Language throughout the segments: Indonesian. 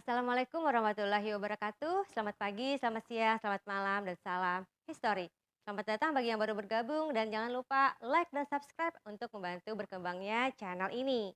Assalamualaikum warahmatullahi wabarakatuh. Selamat pagi, selamat siang, selamat malam, dan salam history. Selamat datang bagi yang baru bergabung dan jangan lupa like dan subscribe untuk membantu berkembangnya channel ini.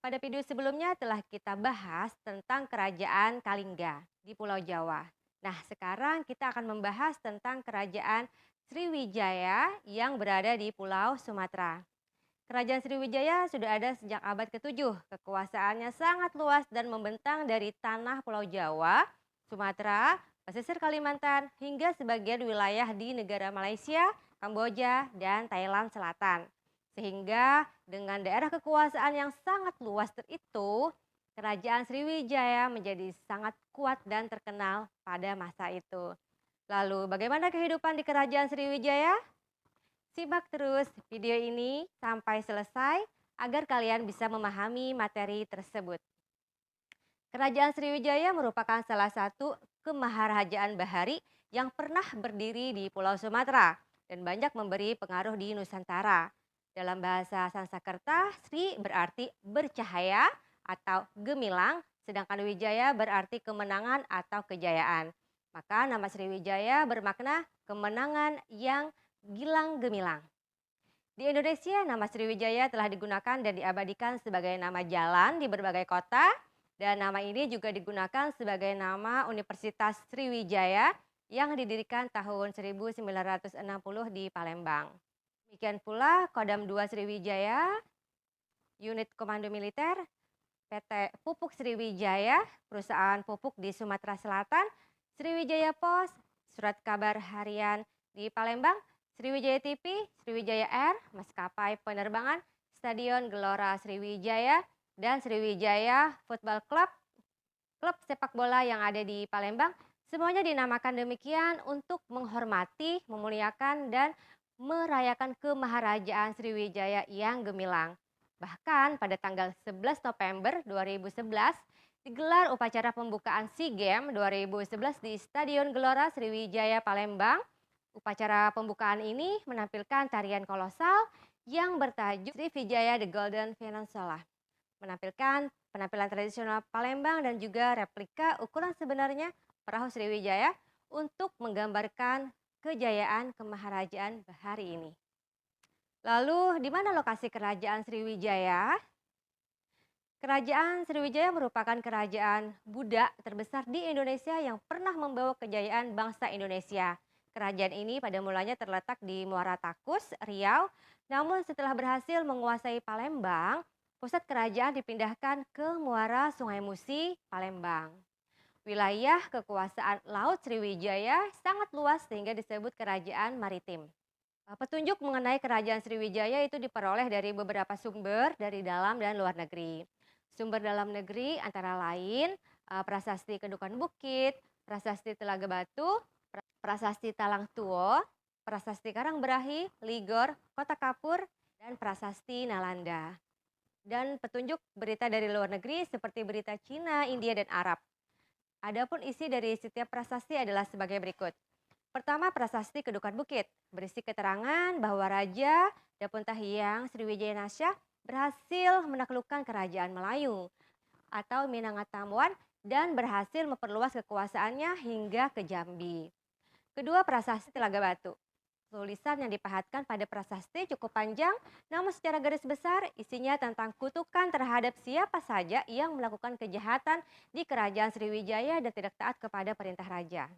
Pada video sebelumnya telah kita bahas tentang kerajaan Kalingga di Pulau Jawa. Nah, sekarang kita akan membahas tentang kerajaan Sriwijaya yang berada di Pulau Sumatera. Kerajaan Sriwijaya sudah ada sejak abad ke-7. Kekuasaannya sangat luas dan membentang dari tanah Pulau Jawa, Sumatera, pesisir Kalimantan, hingga sebagian wilayah di negara Malaysia, Kamboja, dan Thailand Selatan. Sehingga dengan daerah kekuasaan yang sangat luas itu, Kerajaan Sriwijaya menjadi sangat kuat dan terkenal pada masa itu. Lalu bagaimana kehidupan di Kerajaan Sriwijaya? Simak terus video ini sampai selesai agar kalian bisa memahami materi tersebut. Kerajaan Sriwijaya merupakan salah satu kemaharajaan bahari yang pernah berdiri di Pulau Sumatera dan banyak memberi pengaruh di Nusantara. Dalam bahasa Sanskerta, Sri berarti bercahaya atau gemilang, sedangkan Wijaya berarti kemenangan atau kejayaan. Maka nama Sriwijaya bermakna kemenangan yang gilang gemilang. Di Indonesia, nama Sriwijaya telah digunakan dan diabadikan sebagai nama jalan di berbagai kota, dan nama ini juga digunakan sebagai nama Universitas Sriwijaya yang didirikan tahun 1960 di Palembang. Demikian pula Kodam 2 Sriwijaya, Unit Komando Militer, PT Pupuk Sriwijaya, perusahaan pupuk di Sumatera Selatan, Sriwijaya Pos, surat kabar harian di Palembang, Sriwijaya TV, Sriwijaya Air, maskapai penerbangan, Stadion Gelora Sriwijaya, dan Sriwijaya Football Club, klub sepak bola yang ada di Palembang. Semuanya dinamakan demikian untuk menghormati, memuliakan, dan merayakan kemaharajaan Sriwijaya yang gemilang. Bahkan pada tanggal 11 November 2011 digelar upacara pembukaan SEA Games 2011 di Stadion Gelora Sriwijaya Palembang. Upacara pembukaan ini menampilkan tarian kolosal yang bertajuk Sriwijaya The Golden Peninsula. Menampilkan penampilan tradisional Palembang dan juga replika ukuran sebenarnya perahu Sriwijaya untuk menggambarkan kejayaan kemaharajaan bahari ini. Lalu, di mana lokasi kerajaan Sriwijaya? Kerajaan Sriwijaya merupakan kerajaan Buddha terbesar di Indonesia yang pernah membawa kejayaan bangsa Indonesia. Kerajaan ini pada mulanya terletak di Muara Takus, Riau, namun setelah berhasil menguasai Palembang, pusat kerajaan dipindahkan ke Muara Sungai Musi, Palembang. Wilayah kekuasaan Laut Sriwijaya sangat luas sehingga disebut kerajaan maritim. Petunjuk mengenai kerajaan Sriwijaya itu diperoleh dari beberapa sumber dari dalam dan luar negeri. Sumber dalam negeri antara lain Prasasti Kedukan Bukit, Prasasti Telaga Batu, Prasasti Talang Tuo, Prasasti Karangberahi, Ligor, Kota Kapur, dan Prasasti Nalanda. Dan petunjuk berita dari luar negeri seperti berita Cina, India, dan Arab. Adapun isi dari setiap prasasti adalah sebagai berikut. Pertama, Prasasti Kedukan Bukit berisi keterangan bahwa Raja Dapuntahiang Sriwijaya Nasya berhasil menaklukkan kerajaan Melayu atau Minangkabau dan berhasil memperluas kekuasaannya hingga ke Jambi. Kedua, Prasasti Telaga Batu. Tulisan yang dipahatkan pada prasasti cukup panjang, namun secara garis besar isinya tentang kutukan terhadap siapa saja yang melakukan kejahatan di kerajaan Sriwijaya dan tidak taat kepada perintah raja.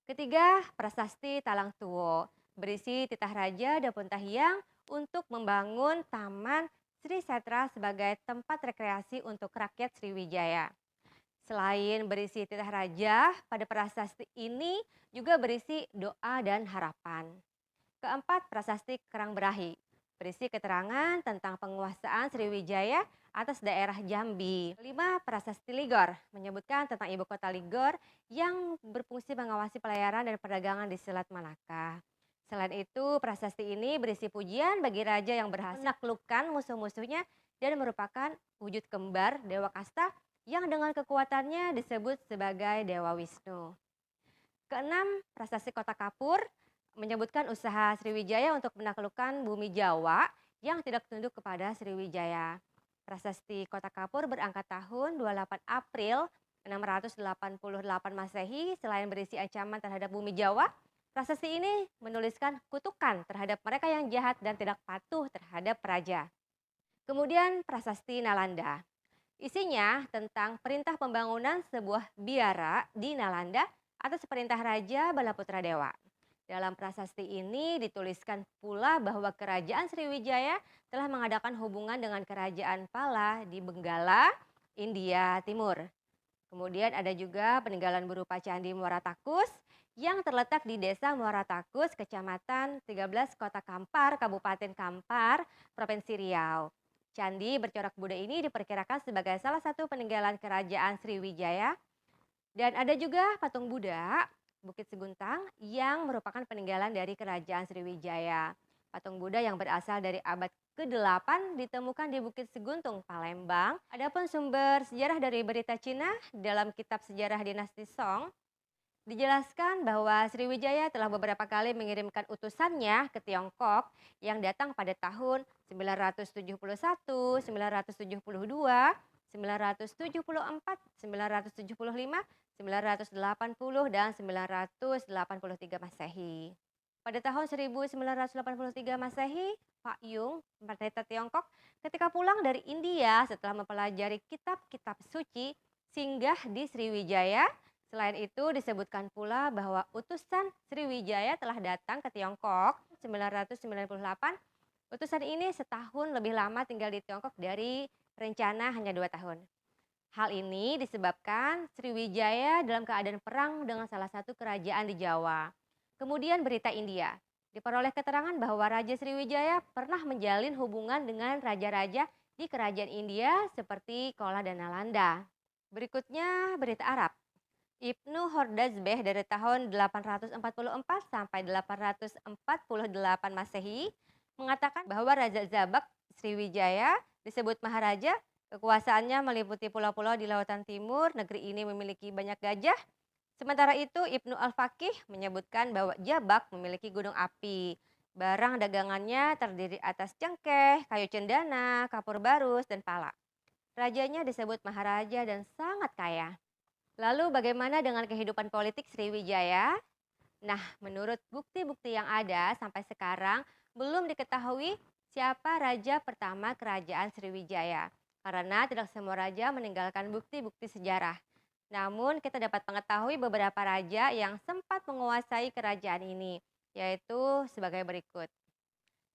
Ketiga, Prasasti Talang Tuo berisi titah Raja Dapuntahiang untuk membangun Taman Sri Setra sebagai tempat rekreasi untuk rakyat Sriwijaya. Selain berisi titah raja, pada prasasti ini juga berisi doa dan harapan. Keempat, Prasasti Karangberahi berisi keterangan tentang penguasaan Sriwijaya atas daerah Jambi. Kelima, Prasasti Ligor menyebutkan tentang ibu kota Ligor yang berfungsi mengawasi pelayaran dan perdagangan di Selat Malaka. Selain itu, prasasti ini berisi pujian bagi raja yang berhasil menaklukkan musuh-musuhnya dan merupakan wujud kembar Dewa Kasta yang dengan kekuatannya disebut sebagai Dewa Wisnu. Keenam, Prasasti Kota Kapur menyebutkan usaha Sriwijaya untuk menaklukkan bumi Jawa yang tidak tunduk kepada Sriwijaya. Prasasti Kota Kapur berangkat tahun 28 April 688 Masehi, selain berisi ancaman terhadap bumi Jawa, prasasti ini menuliskan kutukan terhadap mereka yang jahat dan tidak patuh terhadap raja. Kemudian prasasti Nalanda. Isinya tentang perintah pembangunan sebuah biara di Nalanda atas perintah Raja Balaputra Dewa. Dalam prasasti ini dituliskan pula bahwa kerajaan Sriwijaya telah mengadakan hubungan dengan kerajaan Pala di Benggala, India Timur. Kemudian ada juga peninggalan berupa Candi Muara Takus yang terletak di Desa Muara Takus, Kecamatan 13 Kota Kampar, Kabupaten Kampar, Provinsi Riau. Candi bercorak Buddha ini diperkirakan sebagai salah satu peninggalan kerajaan Sriwijaya. Dan ada juga patung Buddha Bukit Seguntang yang merupakan peninggalan dari kerajaan Sriwijaya. Patung Buddha yang berasal dari abad ke-8 ditemukan di Bukit Seguntung, Palembang. Adapun sumber sejarah dari berita Cina dalam kitab sejarah dinasti Song dijelaskan bahwa Sriwijaya telah beberapa kali mengirimkan utusannya ke Tiongkok yang datang pada tahun 971, 972, 974, 975, 980, dan 983 Masehi. Pada tahun 1983 Masehi, Pak Yung, pendeta Tiongkok, ketika pulang dari India setelah mempelajari kitab-kitab suci, singgah di Sriwijaya. Selain itu disebutkan pula bahwa utusan Sriwijaya telah datang ke Tiongkok 998. Utusan ini setahun lebih lama tinggal di Tiongkok dari rencana hanya 2 tahun. Hal ini disebabkan Sriwijaya dalam keadaan perang dengan salah satu kerajaan di Jawa. Kemudian berita India. Diperoleh keterangan bahwa Raja Sriwijaya pernah menjalin hubungan dengan raja-raja di kerajaan India seperti Kola dan Nalanda. Berikutnya berita Arab. Ibnu Hordazbeh dari tahun 844 sampai 848 Masehi mengatakan bahwa Raja Zabak Sriwijaya disebut Maharaja. Kekuasaannya meliputi pulau-pulau di lautan timur. Negeri ini memiliki banyak gajah. Sementara itu Ibnu Al-Faqih menyebutkan bahwa Jabak memiliki gunung api. Barang dagangannya terdiri atas cengkeh, kayu cendana, kapur barus, dan pala. Rajanya disebut Maharaja dan sangat kaya. Lalu bagaimana dengan kehidupan politik Sriwijaya? Nah, menurut bukti-bukti yang ada sampai sekarang belum diketahui siapa raja pertama kerajaan Sriwijaya. Karena tidak semua raja meninggalkan bukti-bukti sejarah. Namun kita dapat mengetahui beberapa raja yang sempat menguasai kerajaan ini, yaitu sebagai berikut.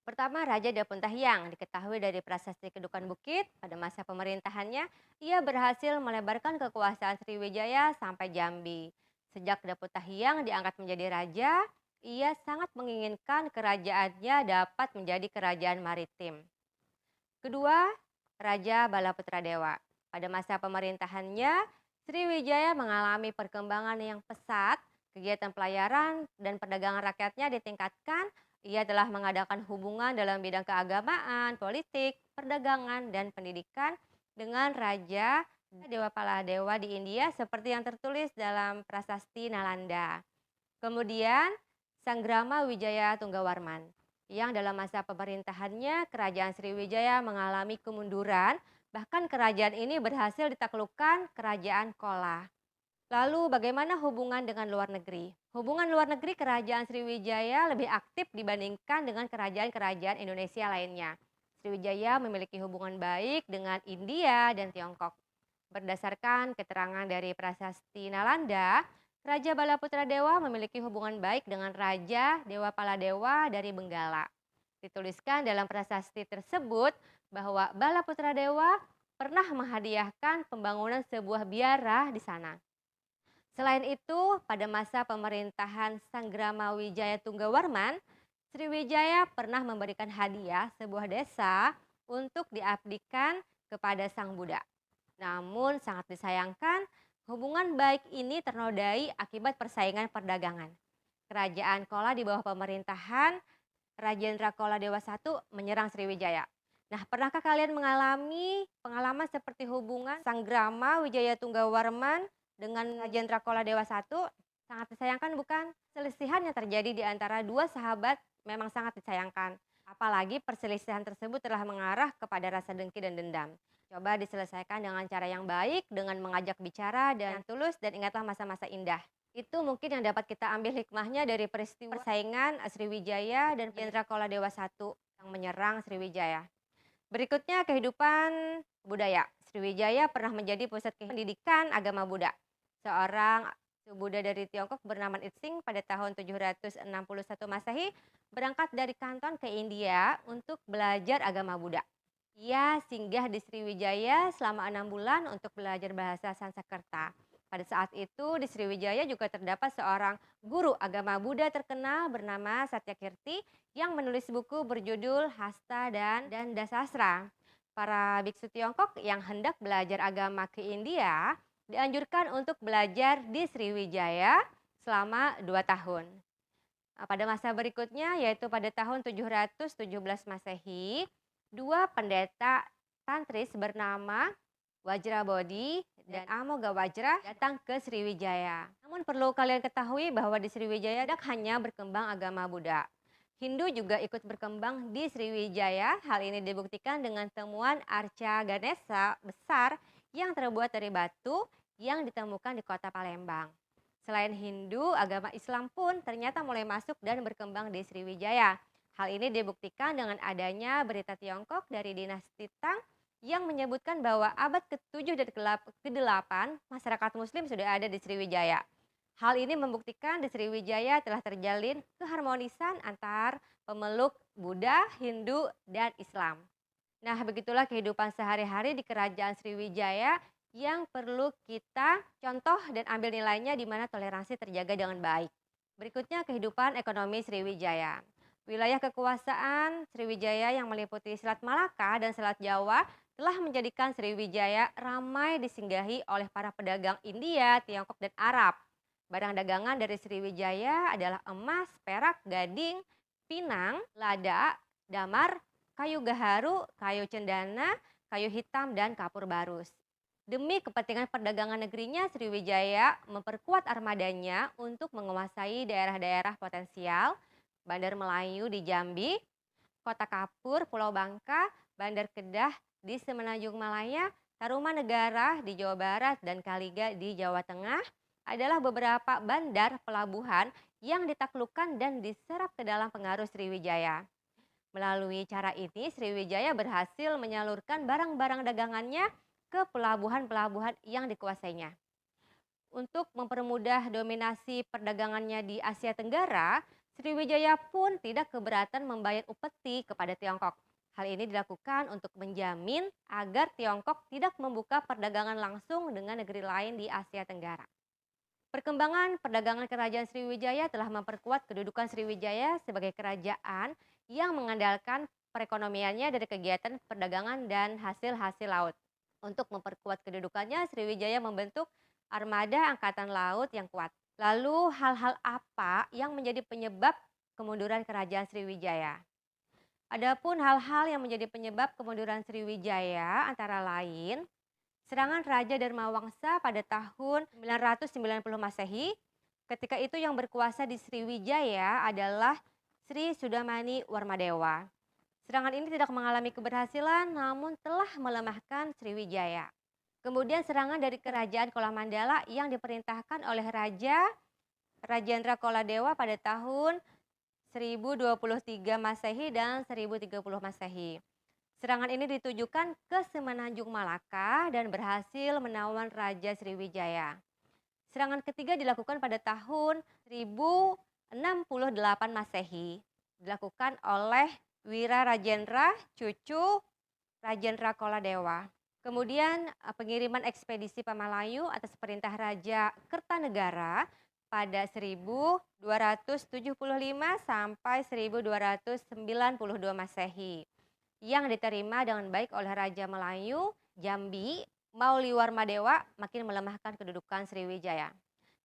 Pertama, Raja Dapuntahyang diketahui dari prasasti Kedukan Bukit. Pada masa pemerintahannya, ia berhasil melebarkan kekuasaan Sriwijaya sampai Jambi. Sejak Dapuntahyang diangkat menjadi raja, ia sangat menginginkan kerajaannya dapat menjadi kerajaan maritim. Kedua, Raja Balaputra Dewa. Pada masa pemerintahannya, Sriwijaya mengalami perkembangan yang pesat. Kegiatan pelayaran dan perdagangan rakyatnya ditingkatkan. Ia telah mengadakan hubungan dalam bidang keagamaan, politik, perdagangan, dan pendidikan dengan Raja Dewa Paladewa di India seperti yang tertulis dalam prasasti Nalanda. Kemudian Sanggrama Wijaya Tunggawarman yang dalam masa pemerintahannya kerajaan Sriwijaya mengalami kemunduran, bahkan kerajaan ini berhasil ditaklukkan kerajaan Kola. Lalu bagaimana hubungan dengan luar negeri? Hubungan luar negeri kerajaan Sriwijaya lebih aktif dibandingkan dengan kerajaan-kerajaan Indonesia lainnya. Sriwijaya memiliki hubungan baik dengan India dan Tiongkok. Berdasarkan keterangan dari prasasti Nalanda, Raja Balaputra Dewa memiliki hubungan baik dengan Raja Dewa Paladewa dari Benggala. Dituliskan dalam prasasti tersebut bahwa Balaputra Dewa pernah menghadiahkan pembangunan sebuah biara di sana. Selain itu, pada masa pemerintahan Sanggrama Wijaya Tunggawarman, Sriwijaya pernah memberikan hadiah sebuah desa untuk diabdikan kepada Sang Buddha. Namun sangat disayangkan, hubungan baik ini ternodai akibat persaingan perdagangan. Kerajaan Kola di bawah pemerintahan Rajendra Kola Dewa I menyerang Sriwijaya. Nah, pernahkah kalian mengalami pengalaman seperti hubungan Sanggrama Wijaya Tunggawarman dengan Rajendra Kola Dewa I? Sangat disayangkan bukan? Selisihan yang terjadi di antara dua sahabat memang sangat disayangkan. apalagi perselisihan tersebut telah mengarah kepada rasa dengki dan dendam. Coba diselesaikan dengan cara yang baik, dengan mengajak bicara dan tulus, dan ingatlah masa-masa indah. Itu mungkin yang dapat kita ambil hikmahnya dari peristiwa persaingan Sriwijaya dan Jenderal Dewa I yang menyerang Sriwijaya. Berikutnya kehidupan budaya. Sriwijaya pernah menjadi pusat pendidikan agama Buddha. Seorang Buddha dari Tiongkok bernama Itsing pada tahun 761 Masehi berangkat dari Kanton ke India untuk belajar agama Buddha. Ia singgah di Sriwijaya selama 6 bulan untuk belajar bahasa Sanskerta. Pada saat itu di Sriwijaya juga terdapat seorang guru agama Buddha terkenal bernama Satyakirti yang menulis buku berjudul Hasta dan Dasastra. Para biksu Tiongkok yang hendak belajar agama ke India dianjurkan untuk belajar di Sriwijaya selama 2 tahun. Pada masa berikutnya yaitu pada tahun 717 Masehi, dua pendeta tantris bernama Wajrabodhi dan Amogawajra datang ke Sriwijaya. Namun perlu kalian ketahui bahwa di Sriwijaya tidak hanya berkembang agama Buddha. Hindu juga ikut berkembang di Sriwijaya. Hal ini dibuktikan dengan temuan arca Ganesha besar yang terbuat dari batu yang ditemukan di kota Palembang. Selain Hindu, agama Islam pun ternyata mulai masuk dan berkembang di Sriwijaya. Hal ini dibuktikan dengan adanya berita Tiongkok dari dinasti Tang yang menyebutkan bahwa abad ke-7 dan ke-8 masyarakat muslim sudah ada di Sriwijaya. Hal ini membuktikan di Sriwijaya telah terjalin keharmonisan antar pemeluk Buddha, Hindu, dan Islam. Nah, begitulah kehidupan sehari-hari di Kerajaan Sriwijaya yang perlu kita contoh dan ambil nilainya di mana toleransi terjaga dengan baik. Berikutnya kehidupan ekonomi Sriwijaya. Wilayah kekuasaan Sriwijaya yang meliputi Selat Malaka dan Selat Jawa telah menjadikan Sriwijaya ramai disinggahi oleh para pedagang India, Tiongkok, dan Arab. Barang dagangan dari Sriwijaya adalah emas, perak, gading, pinang, lada, damar, kayu gaharu, kayu cendana, kayu hitam, dan kapur barus. Demi kepentingan perdagangan negerinya, Sriwijaya memperkuat armadanya untuk menguasai daerah-daerah potensial, Bandar Melayu di Jambi, Kota Kapur, Pulau Bangka, Bandar Kedah di Semenanjung Malaya, Tarumanegara di Jawa Barat, dan Kaliga di Jawa Tengah adalah beberapa bandar pelabuhan yang ditaklukkan dan diserap ke dalam pengaruh Sriwijaya. Melalui cara ini, Sriwijaya berhasil menyalurkan barang-barang dagangannya ke pelabuhan-pelabuhan yang dikuasainya. Untuk mempermudah dominasi perdagangannya di Asia Tenggara, Sriwijaya pun tidak keberatan membayar upeti kepada Tiongkok. Hal ini dilakukan untuk menjamin agar Tiongkok tidak membuka perdagangan langsung dengan negeri lain di Asia Tenggara. Perkembangan perdagangan Kerajaan Sriwijaya telah memperkuat kedudukan Sriwijaya sebagai kerajaan yang mengandalkan perekonomiannya dari kegiatan perdagangan dan hasil-hasil laut. Untuk memperkuat kedudukannya, Sriwijaya membentuk armada angkatan laut yang kuat. Lalu hal-hal apa yang menjadi penyebab kemunduran Kerajaan Sriwijaya? Adapun hal-hal yang menjadi penyebab kemunduran Sriwijaya antara lain serangan Raja Dharmawangsa pada tahun 990 Masehi. Ketika itu yang berkuasa di Sriwijaya adalah Sri Sudamani Warmadewa. Serangan ini tidak mengalami keberhasilan namun telah melemahkan Sriwijaya. Kemudian serangan dari Kerajaan Kolamandala yang diperintahkan oleh Rajendra Koladewa pada tahun 1023 Masehi dan 1030 Masehi. Serangan ini ditujukan ke Semenanjung Malaka dan berhasil menawan Raja Sriwijaya. Serangan ketiga dilakukan pada tahun 1068 Masehi. Dilakukan oleh Wira Rajendra, cucu Rajendra Koladewa. Kemudian pengiriman ekspedisi Pamalayu atas perintah Raja Kertanegara pada 1275 sampai 1292 Masehi yang diterima dengan baik oleh Raja Melayu Jambi Mauliwarmadewa makin melemahkan kedudukan Sriwijaya.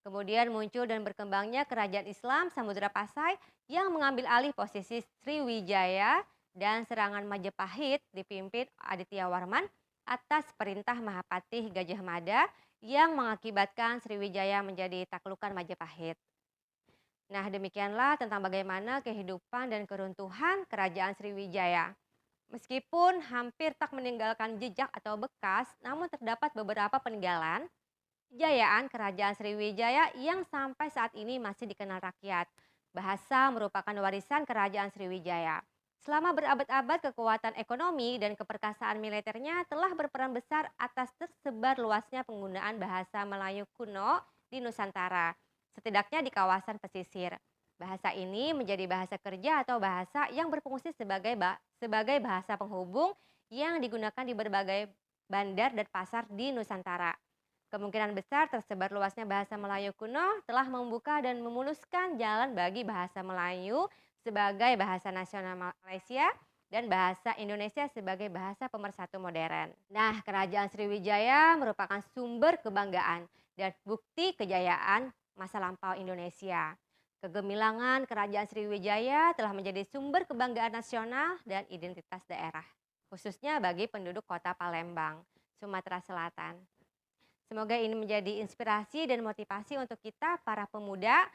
Kemudian muncul dan berkembangnya kerajaan Islam Samudra Pasai yang mengambil alih posisi Sriwijaya dan serangan Majapahit dipimpin Aditya Warman atas perintah Mahapatih Gajah Mada yang mengakibatkan Sriwijaya menjadi taklukan Majapahit. Nah, demikianlah tentang bagaimana kehidupan dan keruntuhan Kerajaan Sriwijaya. Meskipun hampir tak meninggalkan jejak atau bekas, namun terdapat beberapa peninggalan kejayaan Kerajaan Sriwijaya yang sampai saat ini masih dikenal rakyat. Bahasa merupakan warisan Kerajaan Sriwijaya. Selama berabad-abad, kekuatan ekonomi dan keperkasaan militernya telah berperan besar atas tersebar luasnya penggunaan bahasa Melayu kuno di Nusantara, setidaknya di kawasan pesisir. Bahasa ini menjadi bahasa kerja atau bahasa yang berfungsi sebagai bahasa penghubung yang digunakan di berbagai bandar dan pasar di Nusantara. Kemungkinan besar tersebar luasnya bahasa Melayu kuno telah membuka dan memuluskan jalan bagi bahasa Melayu sebagai bahasa nasional Malaysia dan bahasa Indonesia sebagai bahasa pemersatu modern. Nah, Kerajaan Sriwijaya merupakan sumber kebanggaan dan bukti kejayaan masa lampau Indonesia. Kegemilangan Kerajaan Sriwijaya telah menjadi sumber kebanggaan nasional dan identitas daerah, khususnya bagi penduduk kota Palembang, Sumatera Selatan. Semoga ini menjadi inspirasi dan motivasi untuk kita para pemuda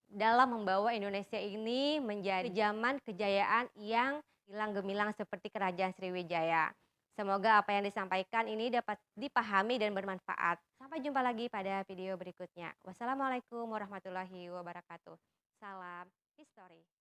dalam membawa Indonesia ini menjadi zaman kejayaan yang hilang gemilang seperti Kerajaan Sriwijaya. Semoga apa yang disampaikan ini dapat dipahami dan bermanfaat. Sampai jumpa lagi pada video berikutnya. Wassalamualaikum warahmatullahi wabarakatuh. Salam history.